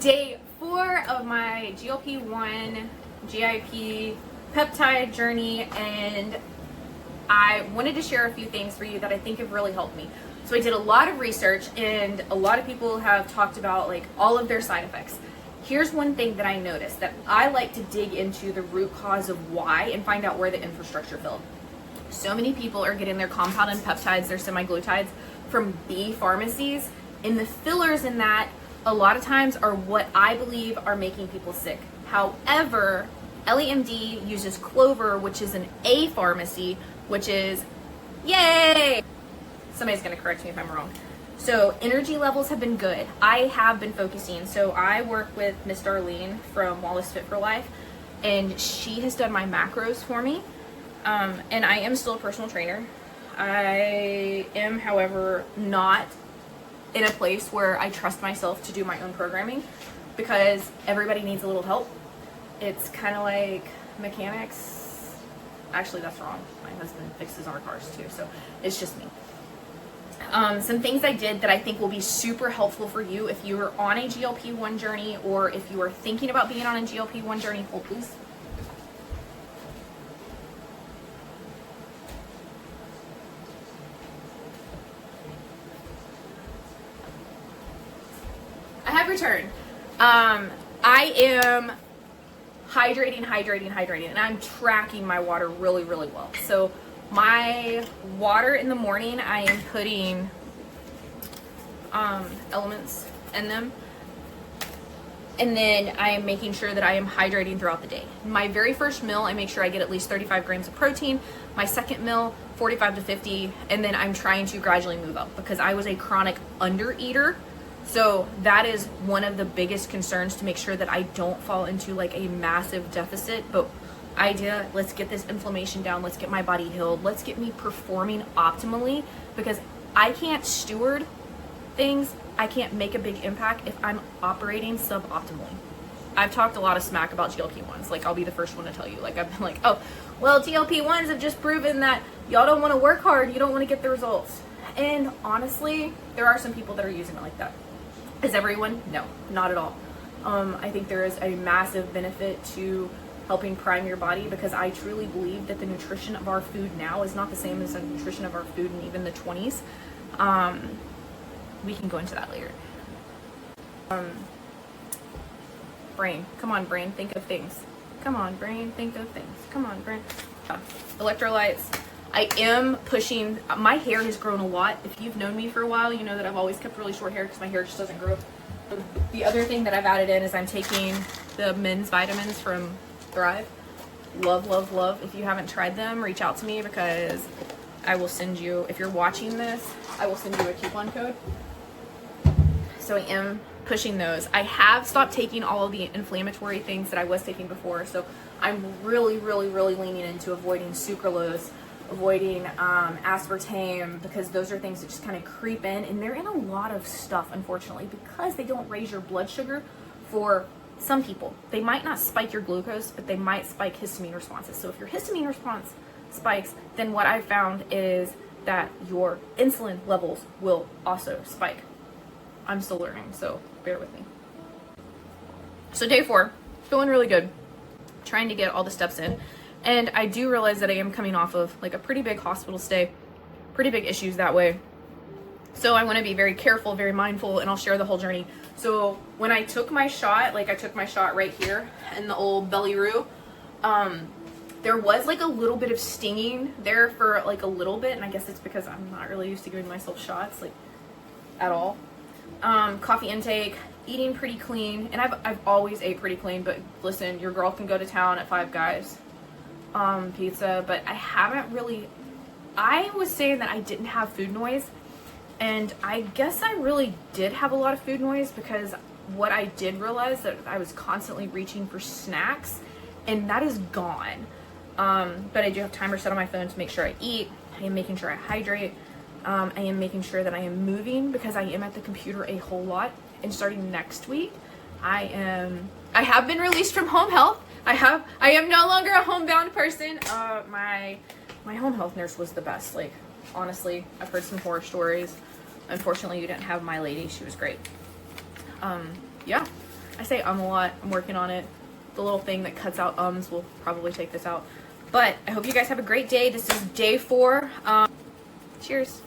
day 4 of my GLP-1 GIP peptide journey, and I wanted to share a few things for you that I think have really helped me. So I did a lot of research, and a lot of people have talked about like all of their side effects. Here's one thing that I noticed, that I like to dig into the root cause of why and find out where the infrastructure failed. So many people are getting their compounded peptides, their semaglutides, from B pharmacies, and the fillers in that a lot of times are what I believe are making people sick. However, ellieMD uses Clover, which is an A pharmacy, which is, yay! Somebody's gonna correct me if I'm wrong. So energy levels have been good. I have been focusing. So I work with Miss Darlene from Wallace Fit for Life, and she has done my macros for me. And I am still a personal trainer. I am, however, not in a place where I trust myself to do my own programming, because everybody needs a little help. It's kind of like mechanics. Actually, that's wrong. My husband fixes our cars too, so it's just me. Some things I did that I think will be super helpful for you if you are on a GLP-1 journey, or if you are thinking about being on a GLP-1 journey. Hold please. I have returned. I am hydrating, and I'm tracking my water really, really well. So my water in the morning, I am putting elements in them, and then I am making sure that I am hydrating throughout the day. My very first meal, I make sure I get at least 35 grams of protein. My second meal, 45 to 50, and then I'm trying to gradually move up, because I was a chronic undereater. So that is one of the biggest concerns, to make sure that I don't fall into like a massive deficit. But idea, let's get this inflammation down, let's get my body healed, let's get me performing optimally, because I can't steward things, I can't make a big impact if I'm operating suboptimally. I've talked a lot of smack about GLP-1s, like I'll be the first one to tell you, like I've been like, oh, well, GLP-1s have just proven that y'all don't want to work hard, you don't want to get the results. And honestly, there are some people that are using it like that. Is everyone? No, not at all. I think there is a massive benefit to helping prime your body, because I truly believe that the nutrition of our food now is not the same as the nutrition of our food in even the 20s. We can go into that later. Brain, come on brain, think of things. Come on brain, think of things. Come on brain. Electrolytes. I am pushing, my hair has grown a lot. If you've known me for a while, you know that I've always kept really short hair because my hair just doesn't grow. The other thing that I've added in is I'm taking the men's vitamins from Thrive. Love, love, love. If you haven't tried them, reach out to me, because I will send you, if you're watching this, I will send you a coupon code. So I am pushing those. I have stopped taking all of the inflammatory things that I was taking before. So I'm really, really, really leaning into avoiding sucralose, avoiding aspartame, because those are things that just kind of creep in, and they're in a lot of stuff, unfortunately, because they don't raise your blood sugar. For some people, they might not spike your glucose, but they might spike histamine responses. So if your histamine response spikes, then what I found is that your insulin levels will also spike. I'm still learning, so bear with me. So day 4, feeling really good, trying to get all the steps in. And I do realize that I am coming off of like a pretty big hospital stay, pretty big issues that way. So I want to be very careful, very mindful, and I'll share the whole journey. So when I took my shot, like I took my shot right here in the old belly-roo, there was like a little bit of stinging there for like a little bit. And I guess it's because I'm not really used to giving myself shots like at all. Coffee intake, eating pretty clean. And I've always ate pretty clean, but listen, your girl can go to town at Five Guys. Pizza, but I haven't really, I was saying that I didn't have food noise, and I guess I really did have a lot of food noise, because what I did realize that I was constantly reaching for snacks, and that is gone. But I do have timer set on my phone to make sure I eat. I am making sure I hydrate. I am making sure that I am moving, because I am at the computer a whole lot, and starting next week, I have been released from home health. I am no longer a homebound person. My home health nurse was the best. Like, honestly, I've heard some horror stories. Unfortunately, you didn't have my lady. She was great. Yeah. I say a lot. I'm working on it. The little thing that cuts out ums will probably take this out. But I hope you guys have a great day. This is day 4. Cheers.